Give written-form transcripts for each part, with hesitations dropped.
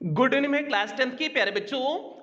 Good evening में class 10th के प्यारे बच्चों।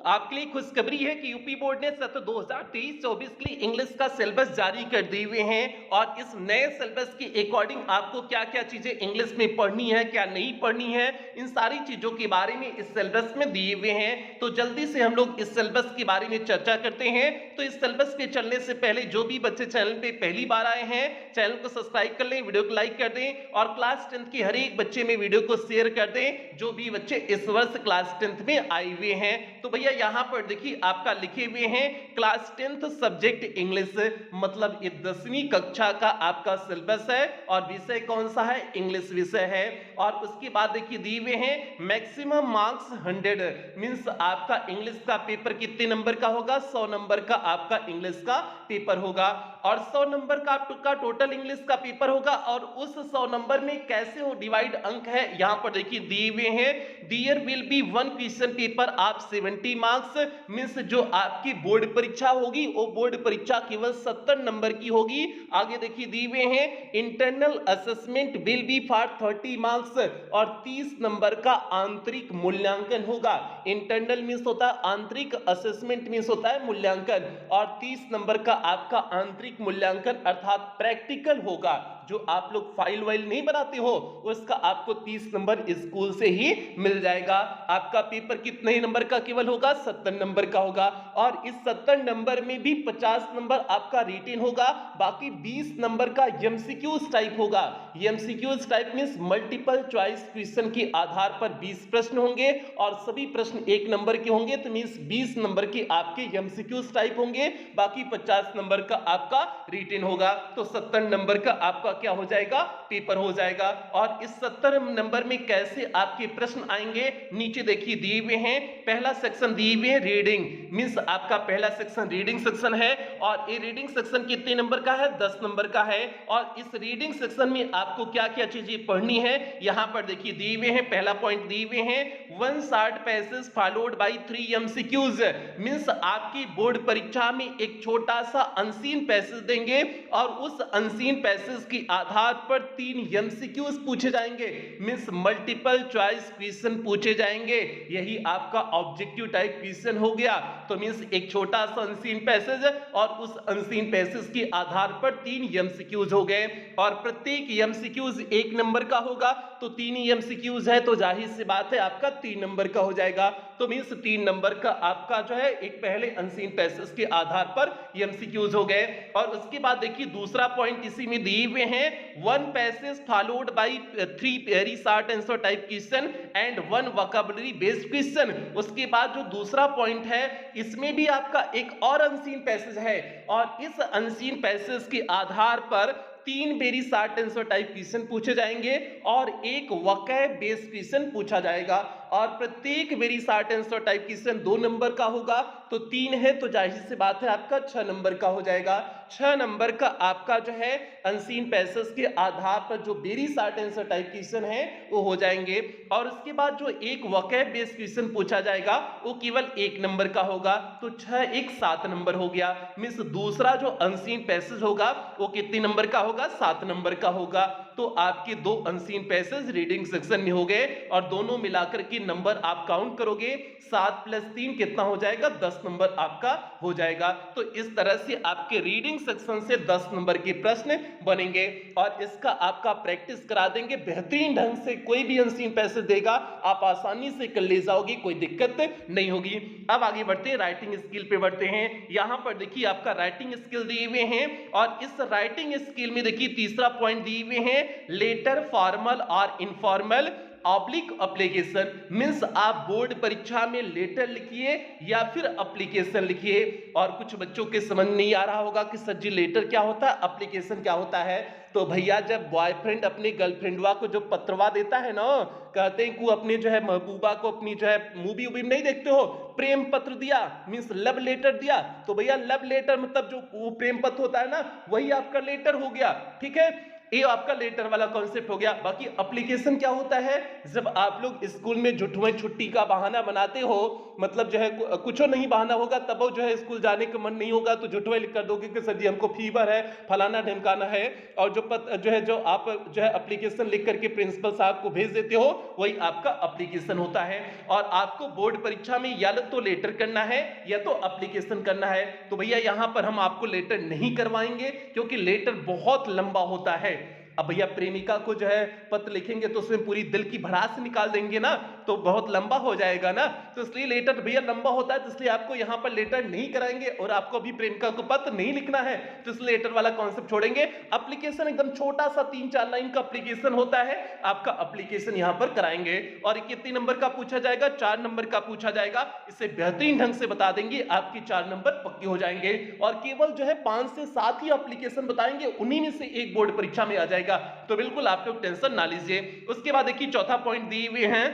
आपके लिए खुशखबरी है कि यूपी बोर्ड ने सत्र 2023-24 के लिए इंग्लिश का सिलेबस जारी कर दिए हुए हैं और इस नए सिलेबस के अकॉर्डिंग आपको क्या-क्या चीजें इंग्लिश में पढ़नी है, क्या नहीं पढ़नी है, इन सारी चीजों के बारे में इस सिलेबस में दिए हुए हैं। तो जल्दी से हम लोग इस सिलेबस के बारे में चर्चा करते हैं। तो इस सिलेबस के चलने से पहले जो भी बच्चे चैनल पे पहली बार आए हैं, चैनल को सब्सक्राइब कर लें, वीडियो को लाइक कर दें और क्लास 10th के हर एक बच्चे में वीडियो को शेयर कर दें जो भी बच्चे इस वर्ष क्लास 10th में आए हुए हैं। तो भैया यहाँ पर देखिए आपका लिखे हुए हैं क्लास 10th सब्जेक्ट इंग्लिश, मतलब ये 10वीं कक्षा का आपका सिलेबस है और विषय कौन सा है? इंग्लिश विषय है। और उसके बाद देखिए दिए हुए हैं मैक्सिमम मार्क्स 100, मींस आपका इंग्लिश का पेपर कितने नंबर का होगा? 100 नंबर का आपका इंग्लिश का पेपर होगा और 100 नंबर का आपका टोटल इंग्लिश का पेपर होगा। और उस 100 नंबर में कैसे हो डिवाइड अंक है यहां पर देखिए दिए हुए हैं। There will be one question paper आप 70 मार्क्स, मींस जो आपकी बोर्ड परीक्षा होगी वो बोर्ड परीक्षा केवल 70 नंबर की होगी। आगे देखिए दिए हुए हैं internal assessment will be for 30 marks और 30 नंबर का आंतरिक मूल्यांकन होगा। इंटरनल मींस होता है आंतरिक, असेसमेंट मींस होता है मूल्यांकन और 30 नंबर का आपका आंतरिक मूल्यांकन अर्थात प्रैक्टिकल होगा। जो आप लोग फाइल वाइल नहीं बनाते हो उसका आपको 30 नंबर स्कूल से ही मिल जाएगा। आपका पेपर कितने ही नंबर का केवल होगा? 70 नंबर का होगा और इस 70 नंबर में भी 50 नंबर आपका रिटेन होगा, बाकी 20 नंबर का एमसीक्यूज टाइप होगा। MCQs type means multiple choice question के आधार पर 20 प्रश्न होंगे और सभी प्रश्न 1 नंबर के होंगे, तो मींस 20 नंबर के आपके एमसीक्यूज टाइप होंगे, बाकी 50 नंबर का आपका रिटेन होगा। तो 70 नंबर का आपका क्या हो जाएगा? पेपर हो जाएगा। और इस 70 नंबर में कैसे आपके प्रश्न आएंगे नीचे देखिए दिए हुए हैं। पहला सेक्शन दिए हुए हैं रीडिंग, मींस आपका पहला सेक्शन रीडिंग सेक्शन है और ये रीडिंग सेक्शन कितने नंबर का है? 10 नंबर का है। और इस रीडिंग सेक्शन में आपको क्या क्या चीजें पढ़नी है यहां पर देखिए दिए हुए हैं। पहला पॉइंट दिए हुए हैं one short passage followed by 3 MCQs, means आपकी बोर्ड परीक्षा में एक छोटा सा अनसीन पैसेज देंगे और उस अनसीन पैसेज के आधार पर 3 एमसीक्यूज पूछे जाएंगे, मींस मल्टीपल चॉइस क्वेश्चन पूछे जाएंगे। यही आपका ऑब्जेक्टिव टाइप क्वेश्चन हो गया। तो मींस एक छोटा सा अनसीन पैसेज और उस अनसीन पैसेज के आधार पर 3 एमसीक्यूज हो गए और प्रत्येक एमसीक्यूज 1 नंबर का होगा। तो 3 ही एमसीक्यूज है तो जाहिर सी बात है आपका 3 नंबर का हो जाएगा। तो मींस 3 नंबर का आपका जो है एक पहले अनसीन पैसेज के आधार पर एमसीक्यूज हो गए। और उसके बाद देखिए दूसरा पॉइंट इसी में दिए हुए हैं one passage followed by 3 very short answer type question and 1 vocabulary based question. उसके बाद जो दूसरा पॉइंट है इसमें भी आपका एक और अनसीन पैसेज है और इस अनसीन पैसेज के आधार पर 3 very short answer type question पूछे जाएंगे और एक वोकैब बेस्ड क्वेश्चन पूछा जाएगा। और प्रत्येक very short answer type question 2 number का होगा, तो 3 है तो जाहिर सी बात है आपका 6 नंबर का हो जाएगा। 6 नंबर का आपका जो है अनसीन पैसेज के आधार पर जो very short answer type question है वो हो जाएंगे। और उसके बाद जो एक वोकैब बेस्ड क्वेश्चन पूछा जाएगा वो केवल 1 नंबर का होगा, तो 6 1 7 नंबर हो गया। मींस दूसरा जो अनसीन पैसेज होगा वो कितने नंबर का होगा? 7 नंबर का होगा। तो आपके 2 अनसीन पैसेज रीडिंग सेक्शन में हो गए और दोनों मिलाकर के नंबर आप काउंट करोगे 7 + 3 कितना हो जाएगा? 10 नंबर आपका हो जाएगा। तो इस तरह से आपके रीडिंग सेक्शन से 10 नंबर के प्रश्न बनेंगे और इसका आपका प्रैक्टिस करा देंगे बेहतरीन ढंग से। कोई भी अनसीन पैसेज देगा आप आसानी से कर ले जाओगे, कोई दिक्कत नहीं होगी। अब आगे बढ़ते हैं, राइटिंग स्किल पे बढ़ते हैं। यहां पर देखिए आपका राइटिंग स्किल दिए हुए हैं और इस राइटिंग स्किल में देखिए तीसरा पॉइंट दिए हुए हैं लेटर फॉर्मल और इनफॉर्मल ऑब्लिक एप्लीकेशन, मींस आप बोर्ड परीक्षा में लेटर लिखिए या फिर एप्लीकेशन लिखिए। और कुछ बच्चों के समझ नहीं आ रहा होगा कि सर जी लेटर क्या होता है, एप्लीकेशन क्या होता है। तो भैया जब बॉयफ्रेंड अपनी गर्लफ्रेंडवा को जो पत्रवा देता है ना, कहते हैं कि अपने जो है महबूबा को अपनी जो है मूवी वूवी नहीं देखते हो, प्रेम पत्र दिया मींस लव लेटर दिया, तो भैया लव लेटर मतलब जो प्रेम पत्र होता है ना वही आपका लेटर हो गया, ठीक है। ये आपका लेटर वाला कॉन्सेप्ट हो गया। बाकी एप्लीकेशन क्या होता है, जब आप लोग स्कूल में झूठुआ छुट्टी का बहाना बनाते हो, मतलब जो है कुछ नहीं बहाना होगा, तब वो जो है स्कूल जाने का मन नहीं होगा तो झूठुआ लिख कर दोगे कि सर जी हमको फीवर है, फलाना ढिमकाना है, और जो आप जो है एप्लीकेशन लिख करके प्रिंसिपल साहब को भेज देते हो, वही आपका एप्लीकेशन होता है। और आपको बोर्ड परीक्षा में या तो लेटर करना है या तो एप्लीकेशन करना है। तो भैया यहां पर हम आपको लेटर नहीं करवाएंगे क्योंकि लेटर बहुत लंबा होता है। अब भैया प्रेमिका को जो है पत्र लिखेंगे तो उसमें पूरी दिल की भड़ास निकाल देंगे ना, तो बहुत लंबा हो जाएगा ना, तो इसलिए लेटर भैया लंबा होता है, तो इसलिए आपको यहां पर लेटर नहीं कराएंगे। और आपको अभी प्रेमिका को पत्र नहीं लिखना है तो इसलिए लेटर वाला कॉन्सेप्ट छोड़ेंगे। एप्लीकेशन एकदम छोटा सा 3-4 लाइन का एप्लीकेशन होता है, आपका एप्लीकेशन यहां पर कराएंगे। और कितने नंबर का पूछा जाएगा, 4 नंबर का पूछा जाएगा। इसे बेहतरीन ढंग से बता देंगे, आपके 4 नंबर पक्के हो जाएंगे। और केवल जो है 5 से 7 ही एप्लीकेशन बताएंगे, उन्हीं में से एक बोर्ड परीक्षा में आ जाएगा, तो बिल्कुल आप लोग टेंशन ना लीजिए। उसके बाद देखिए चौथा पॉइंट दिए हुए हैं,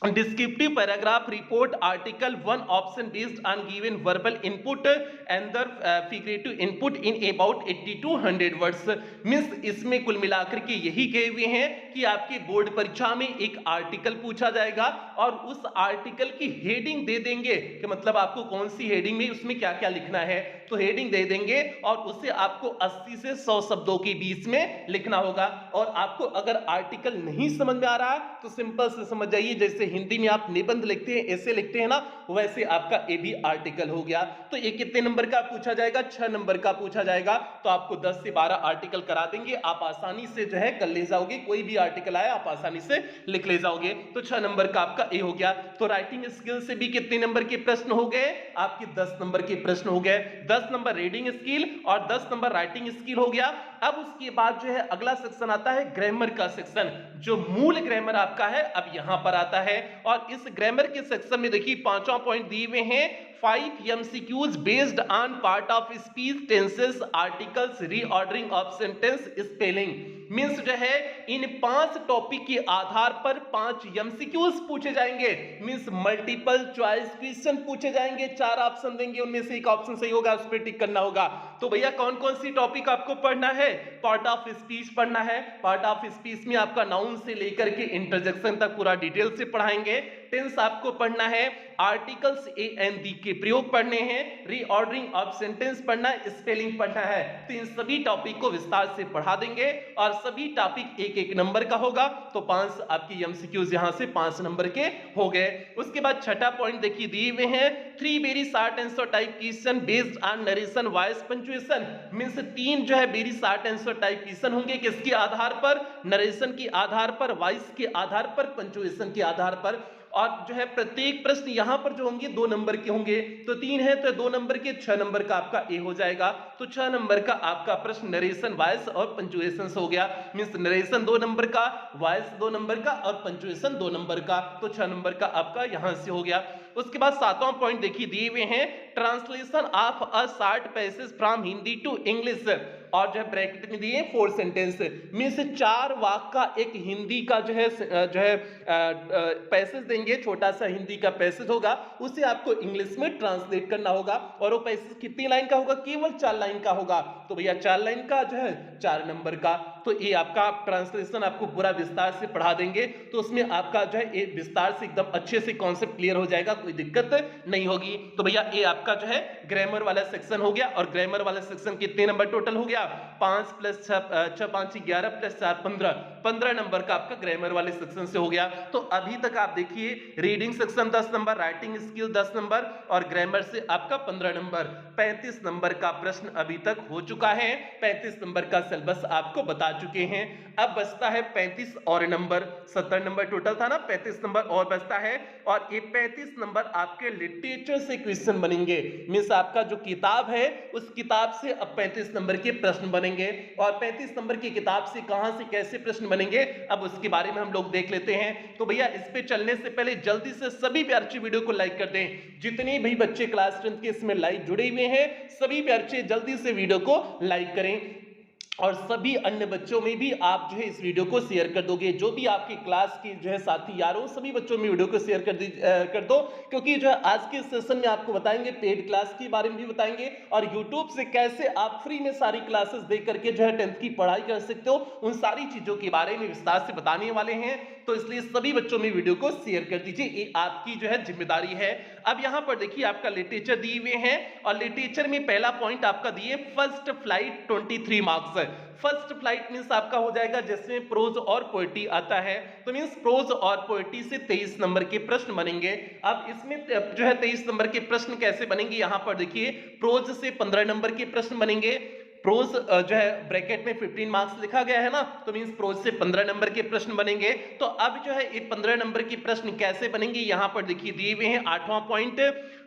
descriptive paragraph report article 1 option based on given verbal input and the figurative input in about 80 to 100 words। Means इसमें कुल मिलाकर के यही कहे हुए हैं कि आपके बोर्ड परीक्षा में एक आर्टिकल पूछा जाएगा और उस आर्टिकल की हेडिंग दे देंगे कि मतलब आपको कौन सी हेडिंग में उसमें क्या क्या लिखना है, तो हेडिंग दे देंगे और उसे आपको 80 से 100 शब्दों के बीच में लिखना होगा। और आपको अगर आर्टिकल नहीं समझ में आ रहा है तो सिंपल से समझ जाइए, जैसे हिंदी में आप निबंध लिखते हैं, ऐसे लिखते हैं ना, वैसे आपका ये भी आर्टिकल हो गया। तो ये कितने नंबर का पूछा जाएगा, 6 नंबर का पूछा जाएगा। तो आपको 10 से 12 आर्टिकल करा देंगे, आप आसानी से जो है कर ले जाओगे, कोई भी आर्टिकल आया आप आसानी से लिख ले जाओगे। तो 6 नंबर का आपका ये हो गया। तो राइटिंग स्किल से भी कितने नंबर के प्रश्न हो गए, आपके 10 नंबर के प्रश्न हो गए। 10 नंबर रीडिंग स्किल और 10 नंबर राइटिंग स्किल हो गया। अब उसके बाद जो है अगला सेक्शन आता है ग्रामर का सेक्शन, जो मूल ग्रामर आपका है अब यहां पर आता है। और इस ग्रामर के सेक्शन में देखिए 5वां पॉइंट दिए हुए हैं, 5 MCQs based on part of speech, tenses, articles, reordering of sentence, spelling. Means जो है इन 5 टॉपिक के आधार पर 5 MCQs पूछे जाएंगे। मींस मल्टीपल चॉइस क्वेश्चन पूछे जाएंगे, 4 ऑप्शन देंगे, उनमें से एक ऑप्शन सही होगा, उस पर टिक करना होगा। तो भैया कौन कौन सी टॉपिक आपको पढ़ना है, पार्ट ऑफ स्पीच पढ़ना है। पार्ट ऑफ स्पीच में आपका नाउन से लेकर के इंटरजेक्शन तक पूरा डिटेल से पढ़ाएंगे। टेंस आपको पढ़ना है, आर्टिकल्स ए एंड दी के प्रयोग पढ़ने हैं, रीऑर्डरिंग ऑफ सेंटेंस पढ़ना है, स्पेलिंग पढ़ना है। तो इन सभी टॉपिक को विस्तार से पढ़ा देंगे और सभी टॉपिक एक एक नंबर का होगा। तो 5 आपकी एमसीक्यूज यहां से 5 नंबर के हो गए। उसके बाद छठा पॉइंट देखिए दिए हुए हैं, 3 very short answer type question based on narration voice punctuation. Means 3 जो है very short answer type question होंगे, किसके आधार पर, नरेशन के आधार पर, वॉइस के आधार पर, पंक्चुएशन के आधार पर। और जो है प्रत्येक प्रश्न यहां पर जो होंगे 2 नंबर के होंगे। तो 3 है तो 2 नंबर के, 6 नंबर का आपका ए हो जाएगा। तो 6 नंबर का आपका प्रश्न नरेशन, वॉइस और पंक्चुएशन हो गया। मींस नरेशन 2 नंबर का, वॉइस 2 नंबर का और पंक्चुएशन 2 नंबर का। तो 6 नंबर का आपका यहां से हो गया। उसके बाद 7वां पॉइंट देखिए दिए हुए हैं, translation of a short passage from Hindi to English. और जो है ब्रैकेट में दिए 4 सेंटेंस, मींस 4 वाक्य का एक हिंदी का जो है पैसेज देंगे, छोटा सा हिंदी का पैसेज होगा, उसे आपको इंग्लिश में ट्रांसलेट करना होगा। और वो पैसेज कितनी लाइन का होगा, केवल 4 लाइन का होगा। तो भैया 4 लाइन का जो है 4 नंबर का। तो ये आपका ट्रांसलेशन आपको पूरा विस्तार से पढ़ा देंगे, तो उसमें आपका जो है विस्तार से एकदम अच्छे से कॉन्सेप्ट क्लियर हो जाएगा, कोई दिक्कत नहीं होगी। तो भैया ये आपका जो है ग्रामर वाला सेक्शन हो गया। और ग्रामर वाला सेक्शन कितने नंबर टोटल हो गया, 5 + 6 5 11 + 4 15 नंबर का आपका ग्रामर वाले सेक्शन से हो गया। तो अभी तक आप देखिए reading section 10 number, writing skill 10 number और ग्रामर से आपका 15 नंबर, 35 नंबर का प्रश्न अभी तक हो चुका है। 35 नंबर का सिलेबस आपको बता चुके हैं। अब बचता है 35 और नंबर, 70 नंबर टोटल था ना, 35 नंबर और बचता है। और ये 35 नंबर आपके लिटरेचर से क्वेश्चन बनेंगे। मींस आपका जो किताब है उस किताब से अब 35 नंबर के प्रश्न बनेंगे। और 35 नंबर की किताब से कहां से कैसे प्रश्न बनेंगे, अब उसके बारे में हम लोग देख लेते हैं। तो भैया इस पे चलने से पहले जल्दी से सभी प्यारे वीडियो को लाइक कर दें। जितने भी बच्चे क्लास 10 के इसमें लाइव जुड़े हुए हैं, सभी प्यारे जल्दी से वीडियो को लाइक करें। और सभी अन्य बच्चों में भी आप जो है इस वीडियो को शेयर कर दोगे। जो भी आपकी क्लास के जो है साथी यार हो, सभी बच्चों में वीडियो को शेयर कर दो, क्योंकि जो है आज के सेशन में आपको बताएंगे पेड क्लास के बारे में भी बताएंगे, और यूट्यूब से कैसे आप फ्री में सारी क्लासेस दे करके जो है 10th की पढ़ाई कर सकते हो, उन सारी चीजों के बारे में विस्तार से बताने वाले हैं। तो इसलिए सभी बच्चों में वीडियो को शेयर कर दीजिए, ये आपकी जो है जिम्मेदारी है। अब यहां पर देखिए आपका लिटरेचर दिए हुए हैं, और लिटरेचर में पहला पॉइंट आपका दिए फर्स्ट फ्लाइट 23 मार्क्स है। फर्स्ट फ्लाइट मींस आपका हो जाएगा जिसमें प्रोज और पोएट्री आता है, तो मींस प्रोज और पोएट्री से 23 नंबर के प्रश्न बनेंगे। अब इसमें जो है 23 नंबर के प्रश्न कैसे बनेंगे, यहां पर देखिए प्रोज से 15 नंबर के प्रश्न बनेंगे। प्रोज जो है ब्रैकेट में 15 मार्क्स लिखा गया है ना, तो मींस प्रोज से 15 नंबर के प्रश्न बनेंगे। तो अब जो है ये 15 नंबर के प्रश्न कैसे बनेंगे, यहां पर देखिए दिए हुए हैं 8वां point,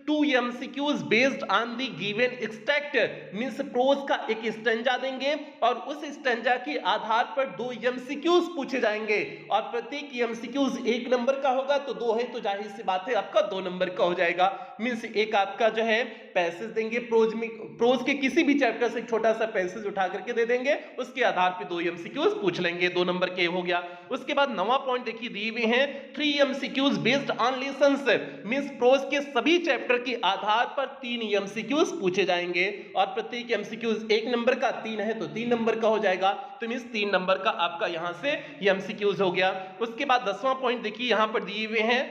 2 MCQs based on the given extract, means prose का एक स्टैंजा देंगे और उस स्टैंजा के आधार पर 2 MCQs पूछे जाएंगे, और प्रत्येक MCQs 1 नंबर का होगा, तो 2 है तो जाहिर सी बात है आपका 2 नंबर का हो जाएगा। मींस एक आपका जो है पैसेज देंगे प्रोज में, प्रोज के किसी भी चैप्टर से छोटा सा पैसेज उठा करके दे देंगे, उसके आधार पे 2 MCQs पूछ लेंगे, 2 नंबर के हो गया। उसके बाद 9वां पॉइंट देखिए दिए हुए हैं 3 MCQs based on lessons, means prose के सभी चैप्टर के आधार पर 3 MCQs पूछे जाएंगे, और प्रत्येक MCQs 1 नंबर का, 3 है तो 3 नंबर का हो जाएगा, तो मींस 3 नंबर का आपका यहां से MCQs हो गया। उसके बाद 10वां पॉइंट देखिए यहां पर दिए हुए हैं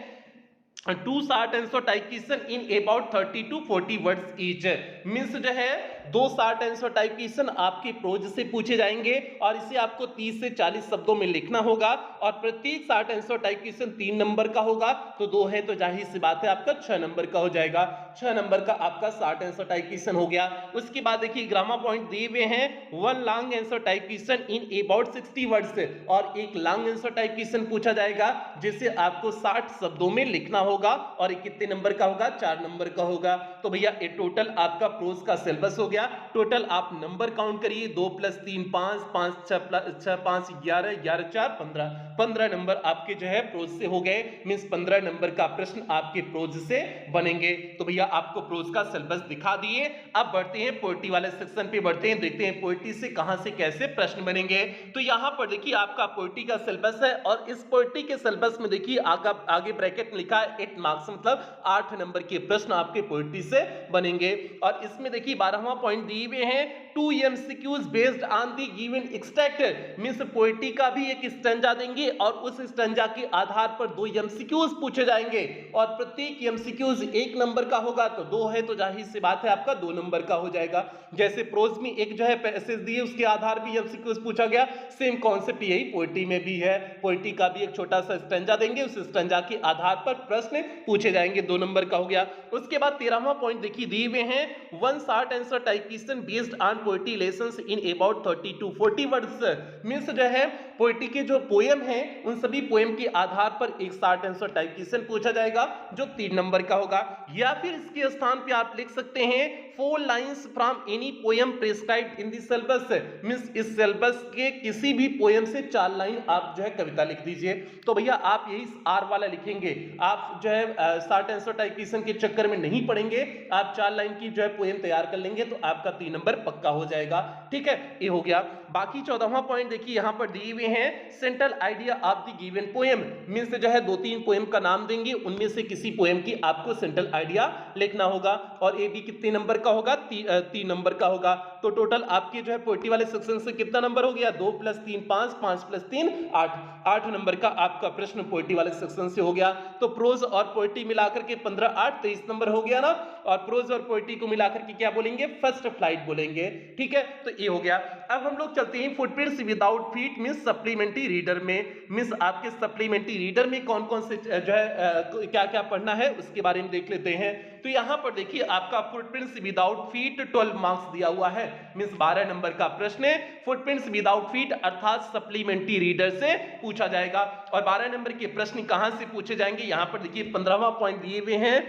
2 short answer type question in about 30 to 40 words each, means जो है 2 शॉर्ट आंसर टाइप क्वेश्चन आपके प्रोज से पूछे जाएंगे, और इसे आपको 30 से 40 शब्दों में लिखना होगा, और प्रत्येक short answer type question 3 number का होगा, तो 2 है तो जाहिर सी बात है आपका 6 नंबर का हो जाएगा, 6 नंबर का आपका शॉर्ट आंसर टाइप क्वेश्चन हो गया। उसके बाद देखिए 11वां पॉइंट दिए हुए हैं 1 long answer type question in about 60 words, और एक लॉन्ग आंसर टाइप क्वेश्चन पूछा जाएगा जिसे आपको 60 शब्दों में लिखना होगा, और ये कितने नंबर का होगा, 4 नंबर का होगा। तो भैया ये टोटल आपका प्रोज का सिलेबस हो गया। टोटल आप नंबर काउंट करिए, 2 + 3 5, 5 6 5 11, 11 4 15, 15 नंबर आपके जो है प्रोज से हो गए, मींस 15 नंबर का प्रश्न आपके प्रोज से बनेंगे। तो भैया आपको प्रोज का सिलेबस दिखा दिए। अब बढ़ते हैं पोएट्री वाले सेक्शन पे, बढ़ते हैं, देखते हैं पोएट्री से कहां से कैसे प्रश्न बनेंगे। तो यहां पर देखिए आपका पोएट्री का सिलेबस है, और इस पोएट्री के सिलेबस में देखिए आगे ब्रैकेट में लिखा है 8 मार्क्स, मतलब 8 नंबर के प्रश्न आपके पोएट्री से बनेंगे। और इसमें देखिए 12वां पॉइंट दिए हुए हैं 2 MCQs based on the given extract, means poetry का भी एक स्टैंजा देंगे, और उस स्टैंजा के आधार पर 2 MCQs पूछे जाएंगे, और प्रत्येक MCQs 1 नंबर का होगा, तो 2 है तो जाहिर सी बात है आपका 2 नंबर का हो जाएगा। जैसे प्रोज में एक जो है पैसेज दिए उसके आधार पर MCQs पूछा गया, सेम कॉन्सेप्ट यही पोएट्री में भी है, पोएट्री का भी एक छोटा सा स्टैंजा देंगे, उस स्टैंजा के आधार पर प्रश्न पूछे जाएंगे, 2 नंबर का हो गया। उसके बाद 13वां पॉइंट देखिए दिए हुए हैं 1 short answer type question based on poetry lessons in about 30 to 40 words, means जो है पोएट्री के जो पोएम हैं उन सभी पोएम के आधार पर एक शॉर्ट आंसर टाइप क्वेश्चन पूछा जाएगा जो 3 नंबर का होगा। या फिर इसके स्थान पे आप लिख सकते हैं 4 lines from any poem prescribed in the syllabus, means इस सिलेबस के किसी भी पोएम से 4 लाइन आप जो है कविता लिख दीजिए। तो भैया आप यही आर वाला लिखेंगे, आप जो है शॉर्ट आंसर टाइप क्वेश्चन के चक्कर में नहीं पड़ेंगे, आप 4 लाइन की जो है पोएम तैयार कर लेंगे, तो आपका 3 नंबर पक्का हो जाएगा। ठीक है, ये हो गया। बाकी 14वां पॉइंट देखिए यहां पर दिए हुए हैं central idea of the given poem, means जो है 2-3 पोएम का नाम देंगे, उनमें से किसी पोएम की आपको सेंट्रल आइडिया लिखना होगा, और ये भी कितने नंबर का होगा, 3 नंबर का होगा। तो टोटल आपके जो है पोएट्री वाले सेक्शन से कितना नंबर हो गया, 2 + 3 5, 5 + 3 8, 8 नंबर का आपका प्रश्न पोएट्री वाले सेक्शन से हो गया। तो प्रोज और पोएट्री मिलाकर के 15 8 23 नंबर हो गया ना, और प्रोज और पोएट्री को मिलाकर के क्या बोलेंगे, फर्स्ट फ्लाइट बोलेंगे। ठीक है, तो ये हो गया। अब हम लोग चलते हैं footprints without feet means supplementary reader में, मींस आपके सप्लीमेंट्री रीडर में कौन कौन से जो है क्या क्या पढ़ना है उसके बारे में देख लेते हैं। तो यहां पर देखिए आपका फुटप्रिंट्स विदाउट फीट 12 मार्क्स दिया हुआ है, मींस 12 नंबर का प्रश्न है। फुटप्रिंट्स विदाउट फीट अर्थात सप्लीमेंट्री रीडर से पूछा जाएगा, और 12 नंबर के प्रश्न कहां से पूछे जाएंगे, यहां पर देखिए 15वां पॉइंट दिए हुए हैं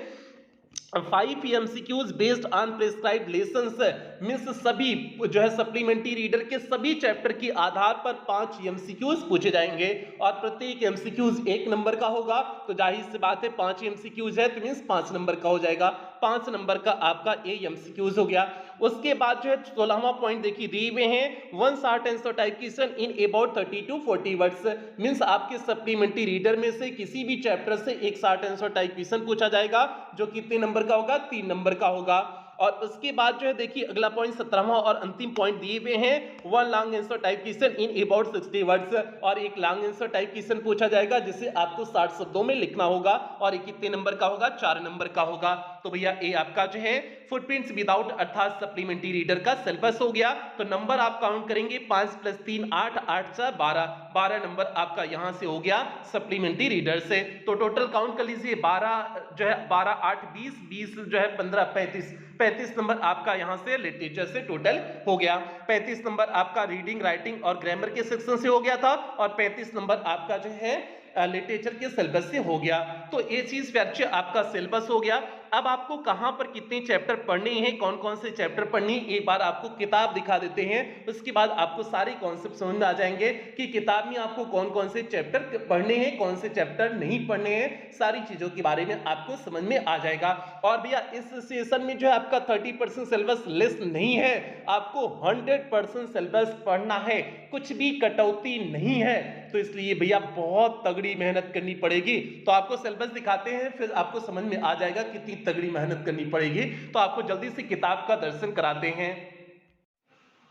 5 MCQs based on prescribed lessons, means सभी जो है सप्लीमेंट्री रीडर के सभी चैप्टर के आधार पर 5 एमसीक्यूज पूछे जाएंगे और प्रत्येक एमसीक्यूज 1 नंबर का होगा। तो जाहिर सी बात है 5 एमसीक्यूज है तो मींस 5 नंबर का हो जाएगा, 5 नंबर का आपका ए एमसीक्यूज हो गया। उसके बाद जो है 16वां पॉइंट देखिए दिए हुए हैं, one short answer type question in about 30 to 40 words, means आपके सप्लीमेंट्री रीडर में से किसी भी चैप्टर से एक शॉर्ट आंसर टाइप क्वेश्चन पूछा जाएगा जो कितने नंबर का होगा, 3 नंबर का होगा। और उसके बाद जो है देखिए अगला पॉइंट 17वां और अंतिम पॉइंट दिए हुए हैं, one long answer type question in about 60 words, और एक लॉन्ग आंसर टाइप क्वेश्चन पूछा जाएगा जिसे आपको 60 शब्दों में लिखना होगा और ये कितने नंबर का होगा, 4 नंबर का होगा। तो भैया ए आपका जो है फुटप्रिंट्स विदाउट अर्थात सप्लीमेंट्री रीडर का सिलेबस हो गया। तो नंबर आप काउंट करेंगे 5 + 3 8, 8 × 12, 12 नंबर आपका यहां से हो गया सप्लीमेंट्री रीडर से। तो टोटल काउंट कर लीजिए 12 जो है 12 8 20, 20 जो है 15 35, 35 नंबर आपका यहां से लिटरेचर से टोटल हो गया। 35 नंबर आपका रीडिंग राइटिंग और ग्रामर के सेक्शन से हो गया था और 35 नंबर आपका जो है लिटरेचर के सिलेबस से हो गया। तो ये चीज फ्रैक्चर आपका सिलेबस हो गया। अब आपको कहां पर कितने चैप्टर पढ़ने हैं, कौन कौन से चैप्टर पढ़ने हैं, एक बार आपको किताब दिखा देते हैं, उसके बाद आपको सारे कॉन्सेप्ट समझ में आ जाएंगे कि किताब में आपको कौन कौन से चैप्टर पढ़ने हैं, कौन से चैप्टर नहीं पढ़ने हैं, सारी चीजों के बारे में आपको समझ में आ जाएगा। और भैया इस सेशन में जो है आपका 30% सिलेबस लेस नहीं है, आपको 100% सिलेबस पढ़ना है, कुछ भी कटौती नहीं है। तो इसलिए भैया बहुत तगड़ी मेहनत करनी पड़ेगी। तो आपको सिलेबस दिखाते हैं फिर आपको समझ में आ जाएगा कितनी तगड़ी मेहनत करनी पड़ेगी। तो आपको जल्दी से किताब का दर्शन कराते हैं।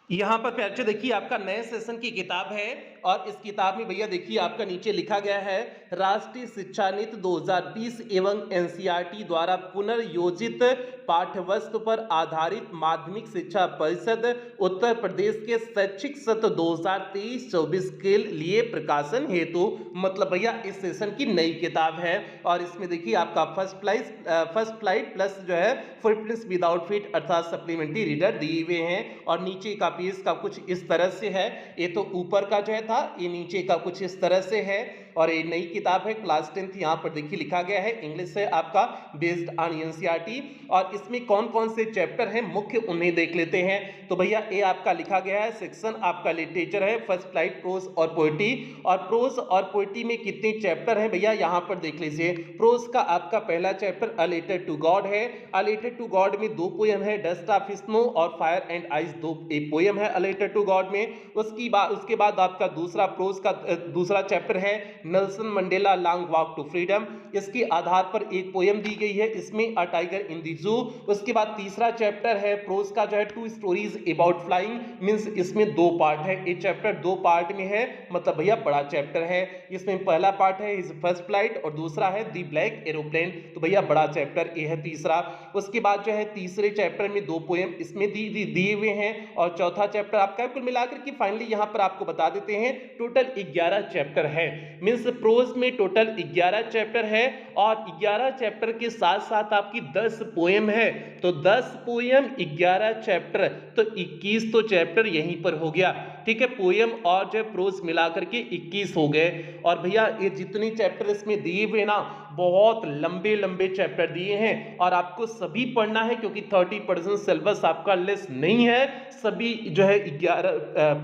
यहां पर प्यारे देखिए आपका नए सेशन की किताब है और इस किताब में भैया देखिए आपका नीचे लिखा गया है राष्ट्रीय शिक्षा नीति 2020 एवं एनसीईआरटी द्वारा पुनर्योजित पाठ्यवस्तु पर आधारित माध्यमिक शिक्षा परिषद उत्तर प्रदेश के शैक्षिक सत्र 2023-24 के लिए प्रकाशन हेतु, मतलब भैया इस सेशन की नई किताब है। और इसमें देखिए आपका फर्स्ट फ्लाइट प्लस जो है फुटप्रिंट्स विदाउट फिट अर्थात सप्लीमेंट्री रीडर दिए हुए हैं और नीचे का पेज का कुछ इस तरह से है। ये तो ऊपर का जो है था, ये नीचे का कुछ इस तरह से है और ये नई किताब है क्लास 10th। यहाँ पर देखिए लिखा गया है इंग्लिश है आपका बेस्ड ऑन एनसीईआरटी और इसमें कौन कौन से चैप्टर हैं मुख्य उन्हें देख लेते हैं। तो भैया ये आपका लिखा गया है सेक्शन आपका लिटरेचर है, फर्स्ट फ्लाइट प्रोज और पोएट्री। और प्रोज और पोएट्री में कितने चैप्टर हैं भैया यहाँ पर देख लीजिए। प्रोज का आपका पहला chapter a letter to God है। अ लेटर टू गॉड में 2 पोयम है, डस्ट ऑफ स्नो और फायर एंड आइस, 2 पोयम है अ लेटर टू गॉड में। उसके बाद आपका दूसरा प्रोज का दूसरा चैप्टर है Nelson Mandela long walk to freedom. इसके आधार पर एक पोयम दी गई है, इसमें a tiger in the zoo. उसके बाद तीसरा चैप्टर है प्रोज का जो है 2 स्टोरीज अबाउट फ्लाइंग, मींस इसमें 2 पार्ट है। ये चैप्टर 2 पार्ट में है, मतलब भैया बड़ा चैप्टर है। इसमें पहला पार्ट है हिज फर्स्ट फ्लाइट और दूसरा है द ब्लैक एरोप्लेन, तो भैया बड़ा चैप्टर ये है तीसरा। उसके बाद जो है तीसरे चैप्टर में 2 पोयम इसमें दिए हुए हैं और चौथा चैप्टर आपका कुल मिलाकर के फाइनली यहां पर आपको बता देते हैं टोटल 11 चैप्टर है। मींस प्रोज में टोटल 11 चैप्टर है और 11 चैप्टर के साथ साथ आपकी 10 पोयम है। तो 10 पोयम 11 चैप्टर, तो 21 तो चैप्टर यहीं पर हो गया। ठीक है, पोयम और जो प्रोज मिलाकर के 21 हो गए। और भैया ये जितनी चैप्टर इसमें दिए हुए ना, बहुत लंबे लंबे चैप्टर दिए हैं और आपको सभी पढ़ना है क्योंकि 30% सिलेबस आपका लेस नहीं है। सभी जो है 11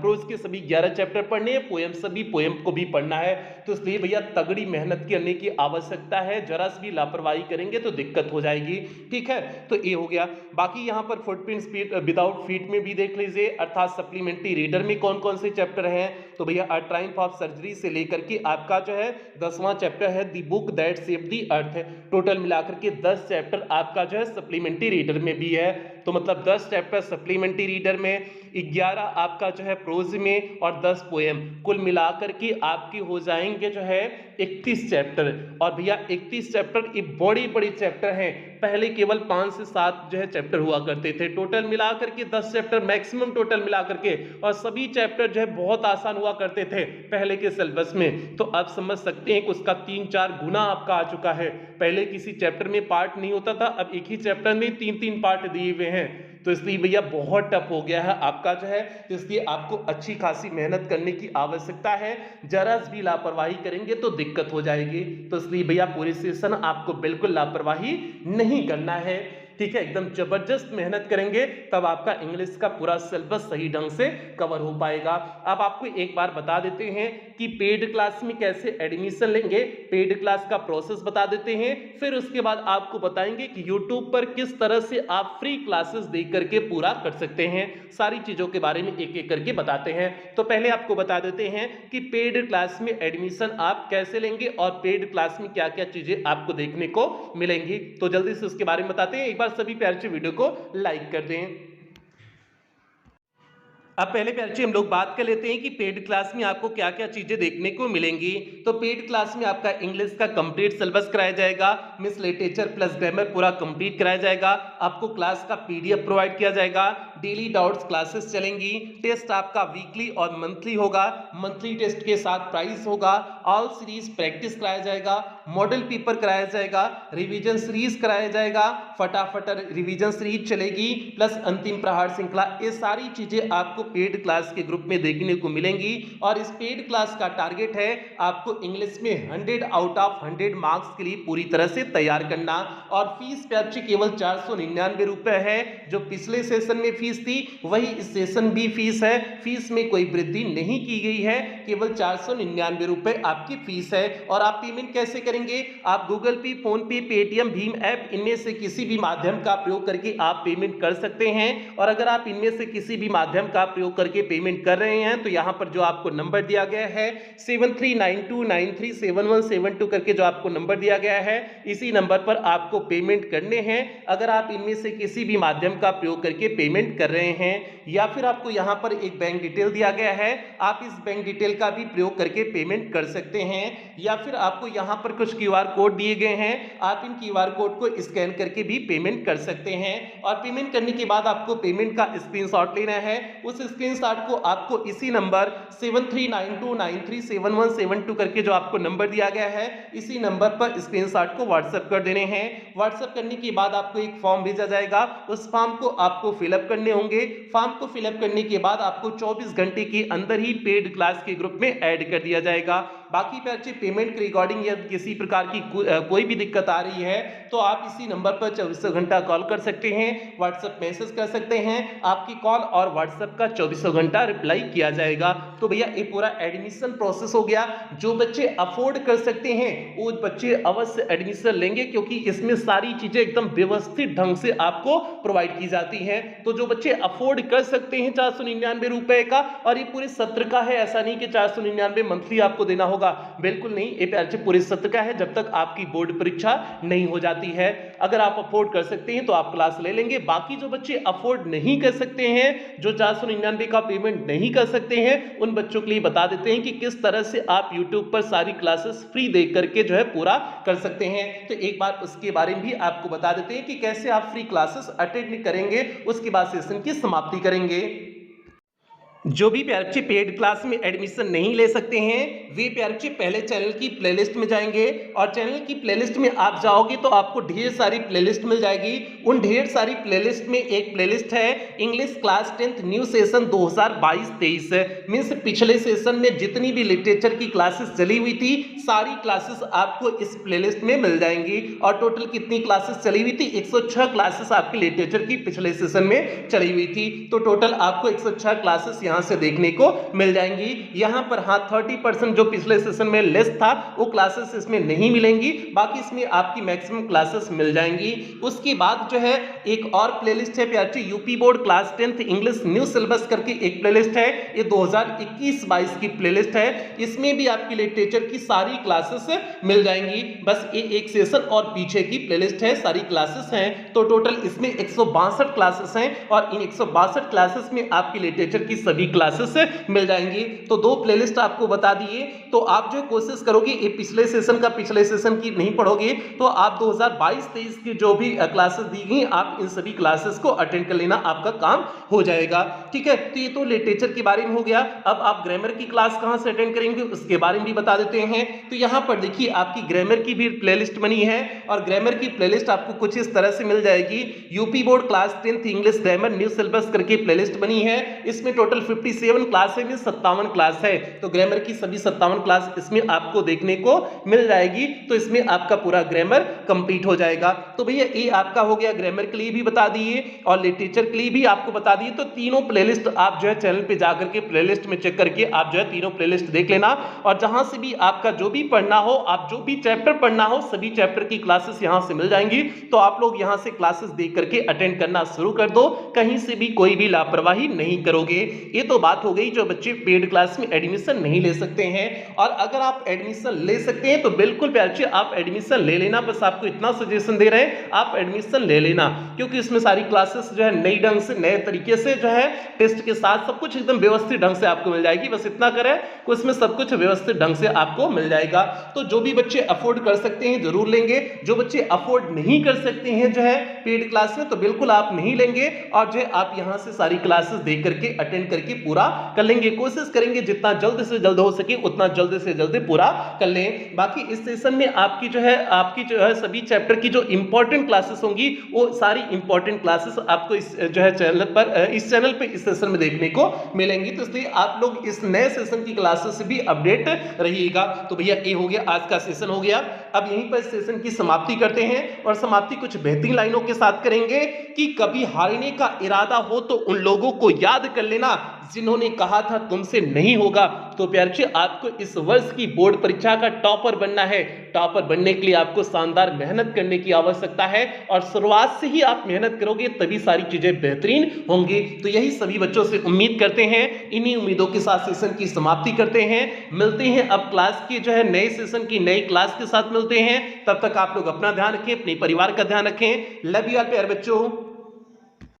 प्रोज के सभी 11 चैप्टर पढ़ने हैं, पोयम सभी पोयम को भी पढ़ना है। तो इसलिए भैया तगड़ी मेहनत करने की आवश्यकता है, जरा सी भी लापरवाही करेंगे तो दिक्कत हो जाएगी। ठीक है, तो ये हो गया। बाकी यहाँ पर फुटप्रिंट्स विदाउट फीट में भी देख लीजिए अर्थात सप्लीमेंट्री रीडर में कौन कौन से चैप्टर हैं। तो भैया अ ट्रायम्फ ऑफ सर्जरी से लेकर के आपका जो है 10वां चैप्टर है the book that saved the earth. Total मिलाकर के 10 चैप्टर आपका जो है सप्लीमेंट्री रीडर में भी है। तो मतलब 10 चैप्टर सप्लीमेंट्री रीडर में, 11 आपका जो है प्रोज में और 10 पोएम, कुल मिलाकर के आपके हो जाएंगे जो है 31 चैप्टर। और भैया 31 चैप्टर ये बड़ी बड़ी चैप्टर हैं, पहले केवल 5 से 7 जो है चैप्टर हुआ करते थे, टोटल मिलाकर के 10 चैप्टर मैक्सिमम टोटल मिलाकर के, और सभी चैप्टर जो है बहुत आसान हुआ करते थे पहले के सिलेबस में। तो आप समझ सकते हैं कि उसका 3-4 गुना आपका आ चुका है। पहले किसी चैप्टर में पार्ट नहीं होता था, अब एक ही चैप्टर में 3-3 पार्ट दिए हुए हैं। हैं, तो इसलिए भैया बहुत टफ हो गया है आपका जो है, तो इसलिए आपको अच्छी खासी मेहनत करने की आवश्यकता है। जरा भी लापरवाही करेंगे तो दिक्कत हो जाएगी, तो इसलिए भैया पूरे सेशन आपको बिल्कुल लापरवाही नहीं करना है, ठीक है। एकदम जबरदस्त मेहनत करेंगे तब आपका इंग्लिश का पूरा सिलेबस सही ढंग से कवर हो पाएगा। अब आपको एक बार बता देते हैं कि पेड क्लास में कैसे एडमिशन लेंगे, पेड क्लास का प्रोसेस बता देते हैं, फिर उसके बाद आपको बताएंगे कि यूट्यूब पर किस तरह से आप फ्री क्लासेस देख करके पूरा कर सकते हैं। सारी चीजों के बारे में एक एक करके बताते हैं। तो पहले आपको बता देते हैं कि पेड क्लास में एडमिशन आप कैसे लेंगे और पेड क्लास में क्या क्या चीजें आपको देखने को मिलेंगी, तो जल्दी से उसके बारे में बताते हैं। एक बार सभी प्यारे से वीडियो को लाइक कर दें। अब पहले प्यारे हम लोग बात कर लेते हैं कि पेड क्लास में आपको क्या क्या चीजें देखने को मिलेंगी। तो पेड क्लास में आपका इंग्लिश का कंप्लीट सिलेबस कराया जाएगा, मिस लिटरेचर प्लस ग्रामर पूरा कंप्लीट कराया जाएगा, आपको क्लास का पीडीएफ प्रोवाइड किया जाएगा, डेली डाउट्स क्लासेस चलेंगी, टेस्ट आपका वीकली और मंथली होगा, मंथली टेस्ट के साथ प्राइज होगा, ऑल सीरीज प्रैक्टिस कराया जाएगा, मॉडल पेपर कराया जाएगा, रिवीजन सीरीज कराया जाएगा, फटाफट रिवीजन सीरीज चलेगी, प्लस अंतिम प्रहार श्रृंखला। ये सारी चीजें आपको पेड क्लास के ग्रुप में देखने को मिलेंगी। और इस पेड क्लास का टारगेट है आपको इंग्लिश में 100 आउट ऑफ 100 मार्क्स के लिए पूरी तरह से तैयार करना। और फीस पे अच्छी केवल 499 रुपए है, जो पिछले सेशन में फीस थी वही इस सेशन भी फीस है, फीस में कोई वृद्धि नहीं की गई है, केवल 499 रुपए आपकी फीस है। और आप पेमेंट कैसे करेंगे, आप गूगल पे, फोन पे, पेटीएम, भीम ऐप इनमें से किसी भी माध्यम का प्रयोग करके आप पेमेंट कर सकते हैं। और अगर आप इनमें से किसी भी माध्यम का प्रयोग करके पेमेंट कर रहे हैं तो यहां पर जो आपको नंबर दिया गया है 7392937172 करके जो आपको नंबर दिया गया है, इसी नंबर पर आपको पेमेंट करने हैं। अगर आप इनमें से किसी भी माध्यम का प्रयोग करके पेमेंट कर रहे हैं, या फिर आपको यहां पर एक बैंक डिटेल दिया गया है, आप इस बैंक डिटेल का भी प्रयोग करके पेमेंट कर सकते हैं। या फिर आपको यहां पर कुछ क्यूआर कोड दिए गए हैं, आप इन क्यूआर कोड को स्कैन करके भी पेमेंट कर सकते हैं। और पेमेंट करने के बाद आपको पेमेंट का स्क्रीनशॉट लेना है, उस स्क्रीनशॉट को आपको इसी नंबर 7392937172 करके जो आपको नंबर दिया गया है, इसी नंबर पर स्क्रीनशॉट को व्हाट्सएप कर देने हैं। व्हाट्सएप करने के बाद आपको एक फॉर्म भेजा जाएगा, उस फॉर्म को आपको फिलअप करने होंगे। फॉर्म को फिलअप करने के बाद आपको 24 घंटे के अंदर ही पेड क्लास के ग्रुप में ऐड कर दिया जाएगा। बाकी पे पेमेंट के रिगार्डिंग या किसी प्रकार की कोई भी दिक्कत आ रही है तो आप इसी नंबर पर 24 घंटा कॉल कर सकते हैं, व्हाट्सएप मैसेज कर सकते हैं, आपकी कॉल और व्हाट्सएप का 24 घंटा रिप्लाई किया जाएगा। तो भैया ये पूरा एडमिशन प्रोसेस हो गया। जो बच्चे अफोर्ड कर सकते हैं वो बच्चे अवश्य एडमिशन लेंगे, क्योंकि इसमें सारी चीजें एकदम व्यवस्थित ढंग से आपको प्रोवाइड की जाती है। तो जो बच्चे अफोर्ड कर सकते हैं 499 रुपए का, और ये पूरे सत्र का है, ऐसा नहीं कि 499 मंथली आपको देना होगा, बिल्कुल नहीं, ये प्यारे पूरे सत्र का है जब तक आपकी बोर्ड परीक्षा नहीं हो जाती है। अगर आप अफोर्ड कर सकते हैं तो आप क्लास ले लेंगे। बाकी जो बच्चे अफोर्ड नहीं कर सकते हैं, जो 499 का पेमेंट नहीं कर सकते हैं, उन बच्चों के लिए बता देते हैं कि किस तरह से आप YouTube पर सारी क्लासेस फ्री देख करके जो है पूरा कर सकते हैं। तो एक बार उसके बारे में भी आपको बता देते हैं कि कैसे आप फ्री क्लासेस अटेंड करेंगे, उसके बाद सेशन की समाप्ति करेंगे। जो भी प्यारे बच्चे पेड क्लास में एडमिशन नहीं ले सकते हैं वे प्यारे बच्चे पहले चैनल की प्लेलिस्ट में जाएंगे, और चैनल की प्लेलिस्ट में आप जाओगे तो आपको ढेर सारी प्लेलिस्ट मिल जाएगी। उन ढेर सारी प्लेलिस्ट में एक प्लेलिस्ट है English class 10th new session 2022-23, means पिछले सेशन में जितनी भी लिटरेचर की क्लासेस चली हुई थी सारी क्लासेस आपको इस प्लेलिस्ट में मिल जाएंगी। और टोटल कितनी क्लासेस चली हुई थी, 106 क्लासेस आपकी लिटरेचर की पिछले सेशन में चली हुई थी। तो टोटल आपको 106 क्लासेस यहां से देखने को मिल जाएंगी। यहां पर हाँ 30% जो पिछले सेशन में लेस था वो क्लासेस इसमें नहीं मिलेंगी, बाकी इसमें आपकी मैक्सिमम क्लासेस मिल जाएंगी। उसके बाद जो है एक और प्लेलिस्ट है प्यारे UP board class 10th English new syllabus करके एक प्लेलिस्ट है, ये 2021-22 की प्लेलिस्ट है। इसमें भी आपकी लिटरेचर की सारी क्लासेस मिल जाएंगी, बस ये एक सेशन और पीछे की प्लेलिस्ट है, सारी क्लासेस हैं। तो टोटल इसमें 162 क्लासेस हैं, और इन 162 क्लासेस में आपकी लिटरेचर की सभी सभी क्लासेस मिल जाएंगी। तो 2 प्लेलिस्ट आपको बता दिए। तो आप जो कोशिश करोगे ये पिछले सेशन की नहीं पढ़ोगे तो आप 2022-23 की जो भी क्लासेस दी गई आप इन सभी क्लासेस को अटेंड कर लेना, आपका काम हो जाएगा। ठीक है, तो ये तो लिटरेचर के बारे में हो गया। अब आप ग्रामर की क्लास कहां से अटेंड करेंगे उसके बारे में भी बता देते हैं। तो यहां पर देखिए आपकी ग्रामर की भी प्लेलिस्ट बनी है और ग्रामर की प्लेलिस्ट आपको कुछ इस तरह से मिल जाएगी। UP board class 10th English grammar new syllabus करके प्लेलिस्ट बनी है। इसमें टोटल 57 क्लास है, 57 क्लास है। तो ग्रामर की सभी 57 क्लास इसमें आपको देखने को मिल जाएगी। तो इसमें आपका पूरा ग्रामर कंप्लीट हो जाएगा। तो भैया ये आपका हो गया, ग्रामर के लिए भी बता दिए और लिटरेचर के लिए भी आपको बता दिए। तो तीनों प्लेलिस्ट आप जो है चैनल पे जाकर के प्लेलिस्ट में चेक करके आप जो है तीनों प्लेलिस्ट देख लेना और जहां से भी आपका जो भी पढ़ना हो, आप जो भी चैप्टर पढ़ना हो, सभी चैप्टर की क्लासेस यहां से मिल जाएंगी। तो आप लोग यहां से क्लासेस देख करके अटेंड करना शुरू कर दो, कहीं से भी कोई भी लापरवाही नहीं करोगे। ये तो बात हो गई जो बच्चे पेड क्लास में एडमिशन नहीं ले सकते हैं। और अगर आप एडमिशन ले सकते हैं तो बिल्कुल प्यारे आप एडमिशन ले लेना। बस आपको इतना सजेशन दे रहे हैं, आप एडमिशन ले लेना, क्योंकि इसमें सारी क्लासेस जो है नई ढंग से नए तरीके से जो है टेस्ट के साथ सब कुछ एकदम व्यवस्थित ढंग से आपको मिल जाएगी। बस इतना करें कि उसमें सब कुछ व्यवस्थित ढंग से आपको मिल जाएगा। तो जो भी बच्चे अफोर्ड कर सकते हैं जरूर लेंगे, जो बच्चे अफोर्ड नहीं कर सकते हैं जो है पेड क्लास में तो बिल्कुल आप नहीं लेंगे और जो है आप यहां से सारी क्लासेस देख करके अटेंड करके पूरा कर लेंगे। कोशिश करेंगे जितना जल्द से जल्द हो सके उतना जल्द से जल्द पूरा कर लें। बाकी इस सेशन में आपकी जो है सभी चैप्टर की जो इंपॉर्टेंट क्लासेस होंगी वो सारी इंपॉर्टेंट क्लासेस आपको इस जो है चैनल पे इस सेशन में देखने को मिलेंगी। तो इसलिए आप लोग इस नए सेशन की क्लासेस से भी अपडेट रहिएगा। तो भैया ये हो गया, आज का सेशन हो गया। अब यहीं पर सेशन की समाप्ति करते हैं और समाप्ति कुछ बेहतरीन लाइनों के साथ करेंगे कि कभी हारने का इरादा हो तो उन लोगों को याद कर लेना जिन्होंने कहा था तुमसे नहीं होगा। तो प्यारे आपको इस वर्ष की बोर्ड परीक्षा का टॉपर बनना है। टॉपर बनने के लिए आपको शानदार मेहनत करने की आवश्यकता है और शुरुआत से ही आप मेहनत करोगे तभी सारी चीजें बेहतरीन होंगी। तो यही सभी बच्चों से उम्मीद करते हैं। इन्हीं उम्मीदों के साथ सेशन की समाप्ति करते हैं। मिलते हैं अब क्लास की जो है नए सेशन की नई क्लास के साथ मिलते हैं। तब तक आप लोग अपना ध्यान रखें, अपने परिवार का ध्यान रखें। लव यू ऑल प्यारे बच्चों।